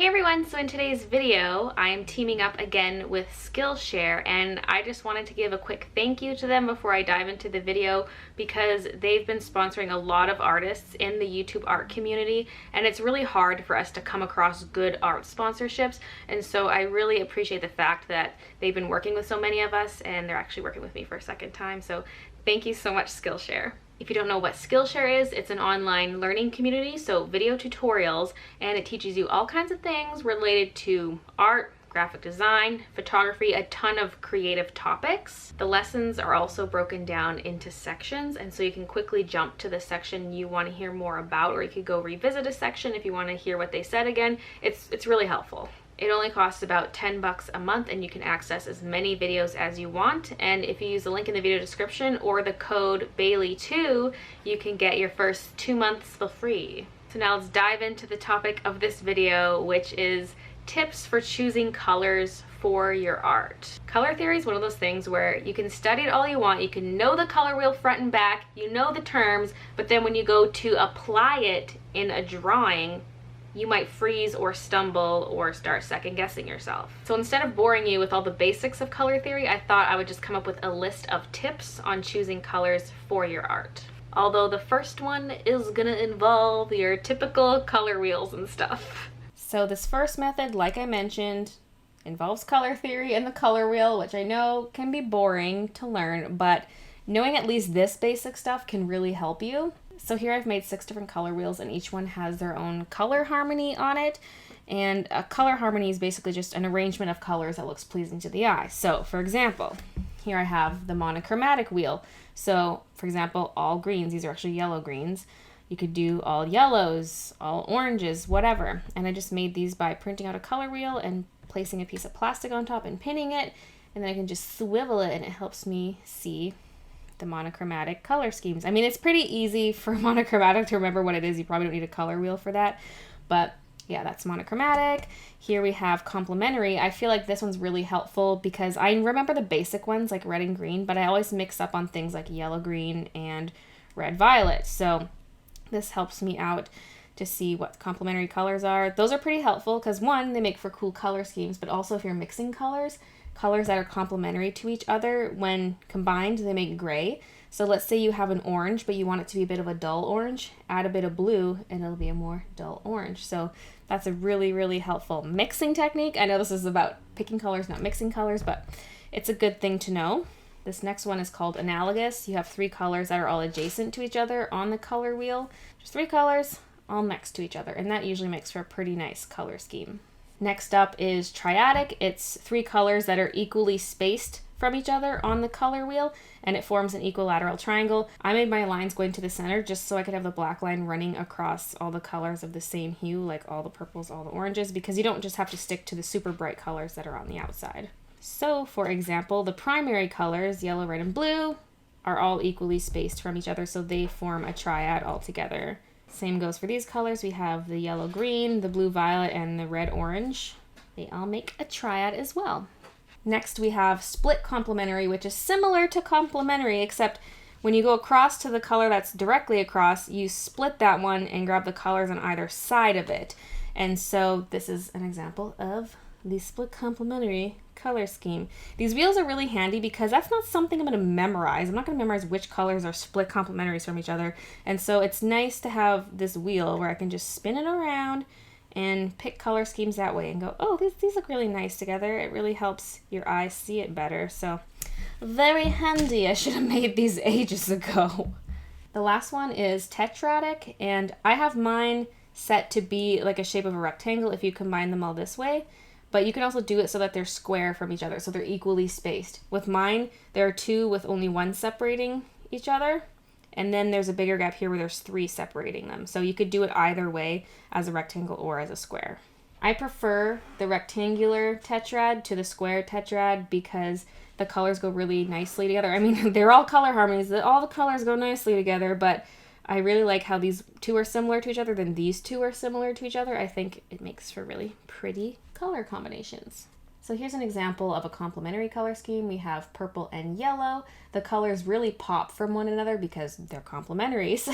Hey everyone, so in today's video, I am teaming up again with Skillshare, and I just wanted to give a quick thank you to them before I dive into the video because they've been sponsoring a lot of artists in the YouTube art community, and it's really hard for us to come across good art sponsorships, and so I really appreciate the fact that they've been working with so many of us, and they're actually working with me for a second time, so thank you so much, Skillshare. If you don't know what Skillshare is, it's an online learning community, so video tutorials, and it teaches you all kinds of things related to art, graphic design, photography, a ton of creative topics. The lessons are also broken down into sections, and so you can quickly jump to the section you want to hear more about, or you could go revisit a section if you want to hear what they said again. It's really helpful. It only costs about $10 a month, and you can access as many videos as you want. And if you use the link in the video description or the code Bailey2, you can get your first 2 months for free. So now let's dive into the topic of this video, which is tips for choosing colors for your art. Color theory is one of those things where you can study it all you want, you can know the color wheel front and back, you know the terms, but then when you go to apply it in a drawing, you might freeze or stumble or start second guessing yourself. So instead of boring you with all the basics of color theory, I thought I would just come up with a list of tips on choosing colors for your art. Although the first one is gonna involve your typical color wheels and stuff. So this first method, like I mentioned, involves color theory and the color wheel, which I know can be boring to learn, but knowing at least this basic stuff can really help you. So here I've made 6 different color wheels, and each one has their own color harmony on it. And a color harmony is basically just an arrangement of colors that looks pleasing to the eye. So for example, here I have the monochromatic wheel. So for example, all greens, these are actually yellow greens. You could do all yellows, all oranges, whatever. And I just made these by printing out a color wheel and placing a piece of plastic on top and pinning it. And then I can just swivel it, and it helps me see the monochromatic color schemes. I mean, it's pretty easy for monochromatic to remember what it is. You probably don't need a color wheel for that, but yeah, that's monochromatic. Here we have complementary. I feel like this one's really helpful because I remember the basic ones like red and green, but I always mix up on things like yellow, green, and red, violet. So this helps me out to see what complementary colors are. Those are pretty helpful because one, they make for cool color schemes, but also if you're mixing colors that are complementary to each other, when combined, they make gray. So let's say you have an orange, but you want it to be a bit of a dull orange, add a bit of blue, and it'll be a more dull orange. So that's a really, really helpful mixing technique. I know this is about picking colors, not mixing colors, but it's a good thing to know. This next one is called analogous. You have 3 colors that are all adjacent to each other on the color wheel. Just 3 colors all next to each other, and that usually makes for a pretty nice color scheme. Next up is triadic. It's 3 colors that are equally spaced from each other on the color wheel, and it forms an equilateral triangle. I made my lines going to the center just so I could have the black line running across all the colors of the same hue, like all the purples, all the oranges, because you don't just have to stick to the super bright colors that are on the outside. So for example, the primary colors, yellow, red, and blue, are all equally spaced from each other, so they form a triad altogether. Same goes for these colors. We have the yellow green, the blue violet, and the red orange. They all make a triad as well. Next we have split complementary, which is similar to complementary, except when you go across to the color that's directly across, you split that one and grab the colors on either side of it. And so this is an example of the split complementary color scheme. These wheels are really handy because that's not something I'm going to memorize. I'm not going to memorize which colors are split complementaries from each other. And so it's nice to have this wheel where I can just spin it around and pick color schemes that way and go, oh, these look really nice together. It really helps your eyes see it better. So very handy. I should have made these ages ago. The last one is tetradic, and I have mine set to be like a shape of a rectangle if you combine them all this way. But you can also do it so that they're square from each other, so they're equally spaced. With mine, there are 2 with only 1 separating each other, and then there's a bigger gap here where there's 3 separating them. So you could do it either way, as a rectangle or as a square. I prefer the rectangular tetrad to the square tetrad because the colors go really nicely together. I mean, they're all color harmonies, all the colors go nicely together, but I really like how these 2 are similar to each other, then these 2 are similar to each other. I think it makes for really pretty color combinations. So here's an example of a complementary color scheme. We have purple and yellow. The colors really pop from one another because they're complementaries,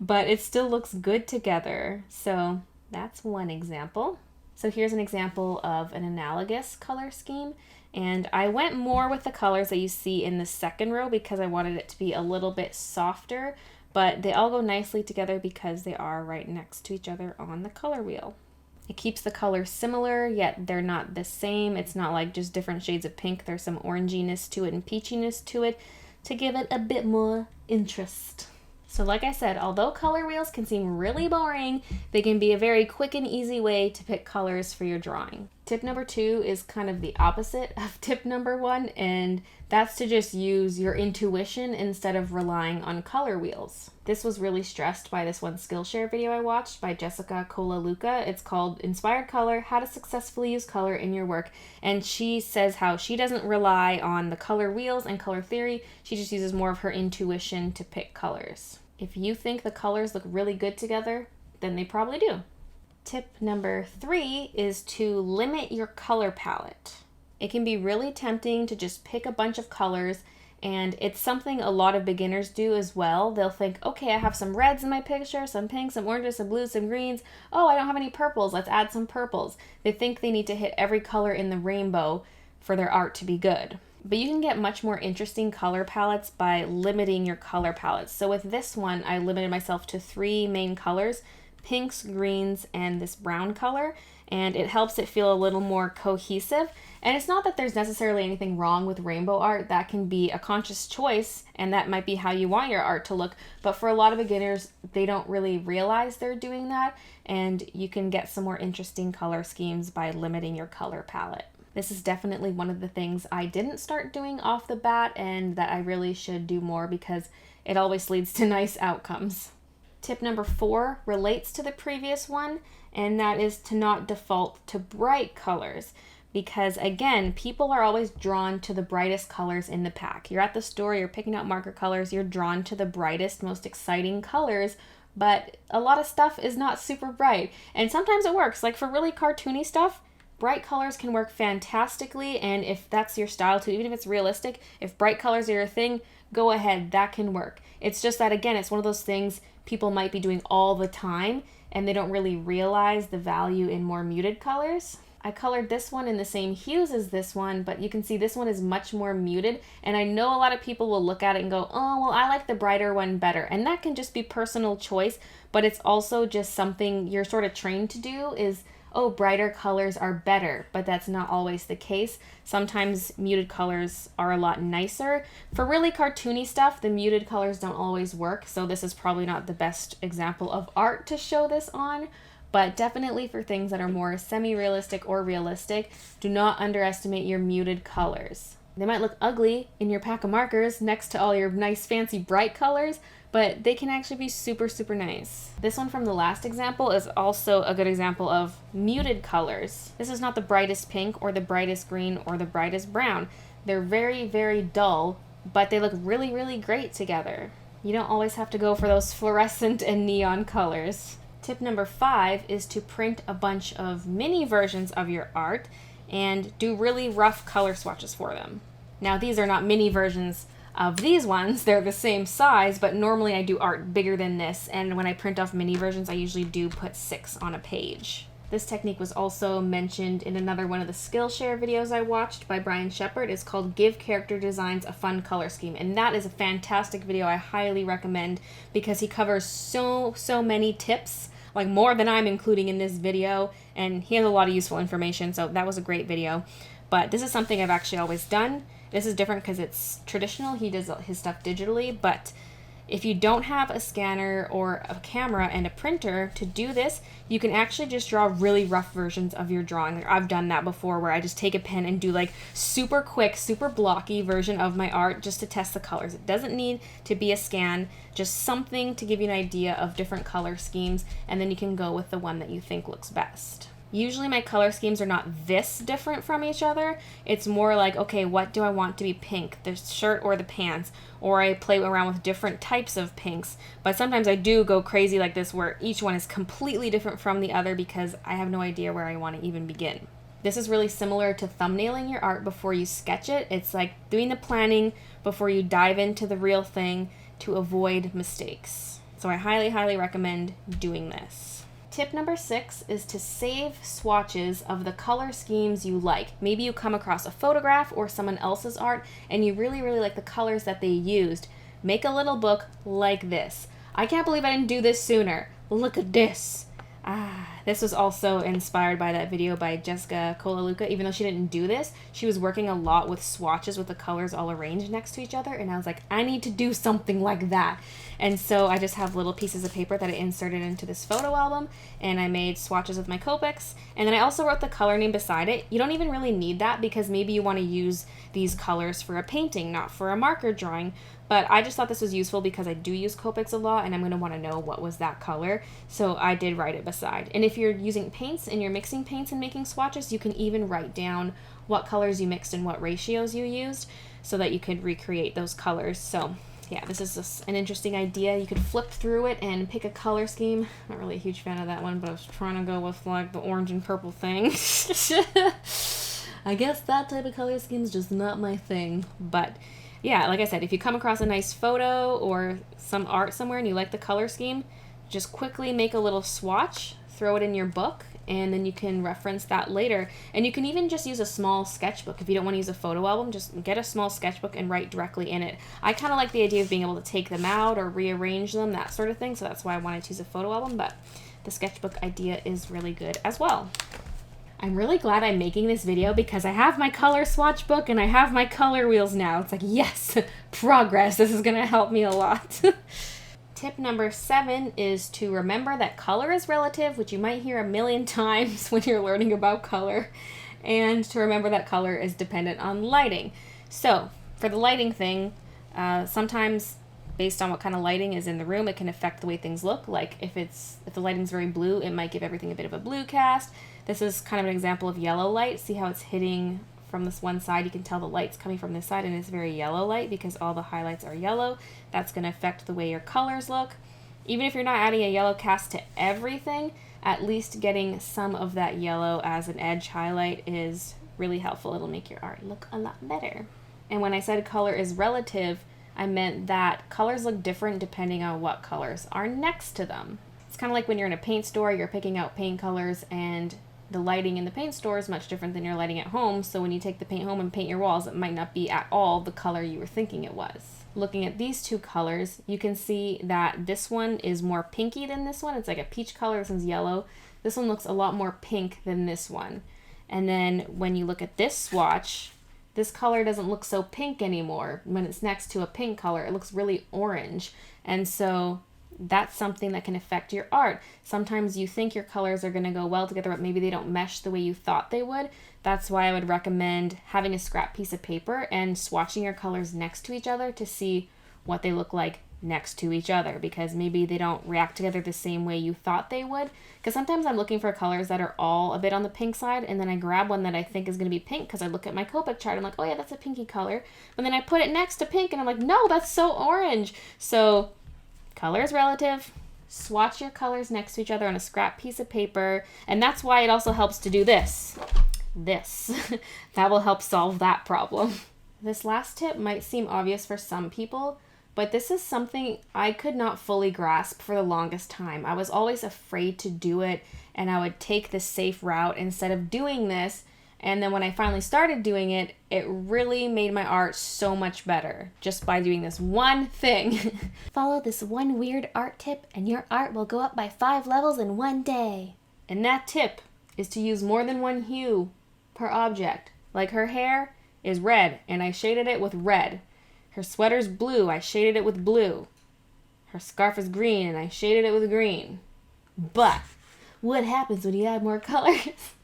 but it still looks good together. So that's one example. So here's an example of an analogous color scheme. And I went more with the colors that you see in the second row because I wanted it to be a little bit softer, but they all go nicely together because they are right next to each other on the color wheel. It keeps the colors similar, yet they're not the same. It's not like just different shades of pink. There's some oranginess to it and peachiness to it to give it a bit more interest. So like I said, although color wheels can seem really boring, they can be a very quick and easy way to pick colors for your drawing. Tip number 2 is kind of the opposite of tip number 1, and that's to just use your intuition instead of relying on color wheels. This was really stressed by this one Skillshare video I watched by Jessica Kolaluka. It's called Inspired Color, How to Successfully Use Color in Your Work. And she says how she doesn't rely on the color wheels and color theory. She just uses more of her intuition to pick colors. If you think the colors look really good together, then they probably do. Tip number 3 is to limit your color palette. It can be really tempting to just pick a bunch of colors, and it's something a lot of beginners do as well. They'll think, okay, I have some reds in my picture, some pinks, some oranges, some blues, some greens. Oh, I don't have any purples. Let's add some purples. They think they need to hit every color in the rainbow for their art to be good. But you can get much more interesting color palettes by limiting your color palettes. So with this one, I limited myself to 3 main colors: pinks, greens, and this brown color, and it helps it feel a little more cohesive. And it's not that there's necessarily anything wrong with rainbow art. That can be a conscious choice, and that might be how you want your art to look. But for a lot of beginners, they don't really realize they're doing that, and you can get some more interesting color schemes by limiting your color palette. This is definitely one of the things I didn't start doing off the bat, and that I really should do more because it always leads to nice outcomes. Tip number 4 relates to the previous one, and that is to not default to bright colors. Because again, people are always drawn to the brightest colors in the pack. You're at the store, you're picking out marker colors, you're drawn to the brightest, most exciting colors, but a lot of stuff is not super bright. And sometimes it works, like for really cartoony stuff, bright colors can work fantastically, and if that's your style too, even if it's realistic, if bright colors are your thing, go ahead, that can work. It's just that, again, it's one of those things people might be doing all the time, and they don't really realize the value in more muted colors. I colored this one in the same hues as this one, but you can see this one is much more muted, and I know a lot of people will look at it and go, oh, well, I like the brighter one better, and that can just be personal choice, but it's also just something you're sort of trained to do is, oh, brighter colors are better, but that's not always the case. Sometimes muted colors are a lot nicer. For really cartoony stuff, the muted colors don't always work, so this is probably not the best example of art to show this on, but definitely for things that are more semi-realistic or realistic, do not underestimate your muted colors. They might look ugly in your pack of markers next to all your nice fancy bright colors, but they can actually be super, super nice. This one from the last example is also a good example of muted colors. This is not the brightest pink or the brightest green or the brightest brown. They're very, very dull, but they look really, really great together. You don't always have to go for those fluorescent and neon colors. Tip number 5 is to print a bunch of mini versions of your art and do really rough color swatches for them. Now, these are not mini versions of these ones, they're the same size, but normally I do art bigger than this, and when I print off mini versions, I usually do put 6 on a page. This technique was also mentioned in another one of the Skillshare videos I watched by Brian Shepard. It's called Give Character Designs a Fun Color Scheme, and that is a fantastic video I highly recommend because he covers so many tips, like more than I'm including in this video, and he has a lot of useful information, so that was a great video. But this is something I've actually always done. This is different because it's traditional. He does his stuff digitally, but if you don't have a scanner or a camera and a printer to do this, you can actually just draw really rough versions of your drawing. Like I've done that before where I just take a pen and do like super quick, super blocky version of my art just to test the colors. It doesn't need to be a scan, just something to give you an idea of different color schemes, and then you can go with the one that you think looks best. Usually my color schemes are not this different from each other. It's more like, okay, what do I want to be pink? The shirt or the pants? Or I play around with different types of pinks. But sometimes I do go crazy like this where each one is completely different from the other because I have no idea where I want to even begin. This is really similar to thumbnailing your art before you sketch it. It's like doing the planning before you dive into the real thing to avoid mistakes. So I highly, highly recommend doing this. Tip number 6 is to save swatches of the color schemes you like. Maybe you come across a photograph or someone else's art and you really, really like the colors that they used. Make a little book like this. I can't believe I didn't do this sooner. Look at this. This was also inspired by that video by Jessica Kolaluka. Even though she didn't do this, she was working a lot with swatches with the colors all arranged next to each other, and I was like, I need to do something like that. And so I just have little pieces of paper that I inserted into this photo album, and I made swatches with my Copics, and then I also wrote the color name beside it. You don't even really need that because maybe you want to use these colors for a painting, not for a marker drawing. But I just thought this was useful because I do use Copics a lot and I'm going to want to know what was that color. So I did write it beside. And if you're using paints and you're mixing paints and making swatches, you can even write down what colors you mixed and what ratios you used so that you could recreate those colors. So yeah, this is just an interesting idea. You could flip through it and pick a color scheme. I'm not really a huge fan of that one, but I was trying to go with like the orange and purple thing. I guess that type of color scheme is just not my thing, but yeah, like I said, if you come across a nice photo or some art somewhere and you like the color scheme, just quickly make a little swatch, throw it in your book, and then you can reference that later. And you can even just use a small sketchbook. If you don't want to use a photo album, just get a small sketchbook and write directly in it. I kind of like the idea of being able to take them out or rearrange them, that sort of thing, so that's why I wanted to use a photo album, but the sketchbook idea is really good as well. I'm really glad I'm making this video because I have my color swatch book and I have my color wheels now. It's like, yes, progress. This is going to help me a lot. Tip number 7 is to remember that color is relative, which you might hear a million times when you're learning about color, and to remember that color is dependent on lighting. So for the lighting thing, sometimes based on what kind of lighting is in the room, it can affect the way things look. Like if the lighting's very blue, it might give everything a bit of a blue cast. This is kind of an example of yellow light. See how it's hitting from this one side? You can tell the light's coming from this side and it's very yellow light because all the highlights are yellow. That's going to affect the way your colors look. Even if you're not adding a yellow cast to everything, at least getting some of that yellow as an edge highlight is really helpful. It'll make your art look a lot better. And when I said color is relative, I meant that colors look different depending on what colors are next to them. It's kind of like when you're in a paint store, you're picking out paint colors, and the lighting in the paint store is much different than your lighting at home, so when you take the paint home and paint your walls, it might not be at all the color you were thinking it was. Looking at these two colors, you can see that this one is more pinky than this one. It's like a peach color, this one's yellow. This one looks a lot more pink than this one. And then when you look at this swatch, this color doesn't look so pink anymore. When it's next to a pink color, it looks really orange. And so that's something that can affect your art. Sometimes you think your colors are going to go well together, but maybe they don't mesh the way you thought they would. That's why I would recommend having a scrap piece of paper and swatching your colors next to each other to see what they look like next to each other, because maybe they don't react together the same way you thought they would. Because sometimes I'm looking for colors that are all a bit on the pink side, and then I grab one that I think is going to be pink because I look at my Copic chart. I'm like, oh yeah, that's a pinky color. But then I put it next to pink and I'm like, no, that's so orange. So color is relative. Swatch your colors next to each other on a scrap piece of paper. And that's why it also helps to do this. That will help solve that problem. This last tip might seem obvious for some people, but this is something I could not fully grasp for the longest time. I was always afraid to do it, and I would take the safe route instead of doing this. And then when I finally started doing it, it really made my art so much better just by doing this one thing. Follow this one weird art tip and your art will go up by 5 levels in one day. And that tip is to use more than one hue per object. Like her hair is red and I shaded it with red. Her sweater's blue, I shaded it with blue. Her scarf is green and I shaded it with green. But what happens when you add more colors?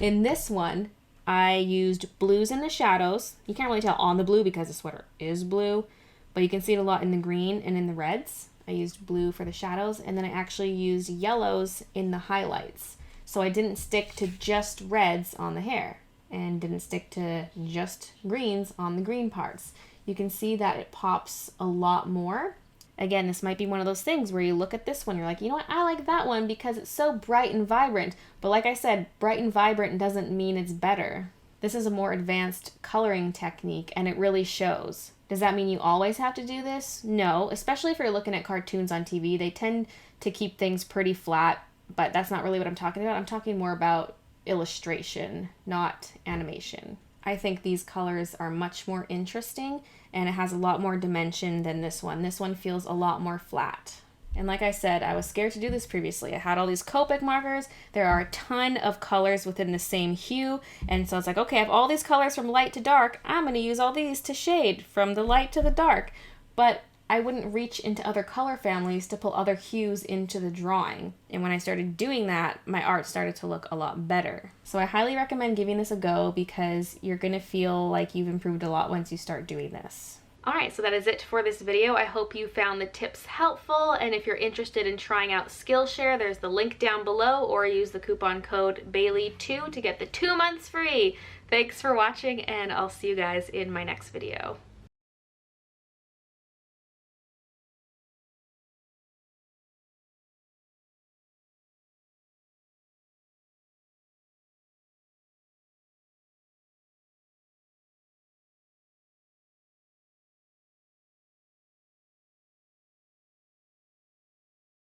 In this one, I used blues in the shadows. You can't really tell on the blue because the sweater is blue, but you can see it a lot in the green and in the reds. I used blue for the shadows, and then I actually used yellows in the highlights. So I didn't stick to just reds on the hair and didn't stick to just greens on the green parts. You can see that it pops a lot more. Again, this might be one of those things where you look at this one, you're like, you know what, I like that one because it's so bright and vibrant. But like I said, bright and vibrant doesn't mean it's better. This is a more advanced coloring technique and it really shows. Does that mean you always have to do this? No, especially if you're looking at cartoons on TV. They tend to keep things pretty flat. but that's not really what I'm talking about. I'm talking more about illustration, not animation. I think these colors are much more interesting and it has a lot more dimension than this one. This one feels a lot more flat. And like I said, I was scared to do this previously. I had all these Copic markers. There are a ton of colors within the same hue. And so it's like, okay, I have all these colors from light to dark. I'm going to use all these to shade from the light to the dark. But I wouldn't reach into other color families to pull other hues into the drawing. And when I started doing that, my art started to look a lot better. So I highly recommend giving this a go because you're going to feel like you've improved a lot once you start doing this. Alright, so that is it for this video. I hope you found the tips helpful, and if you're interested in trying out Skillshare, there's the link down below, or use the coupon code Bailey2 to get the 2 months free. Thanks for watching, and I'll see you guys in my next video.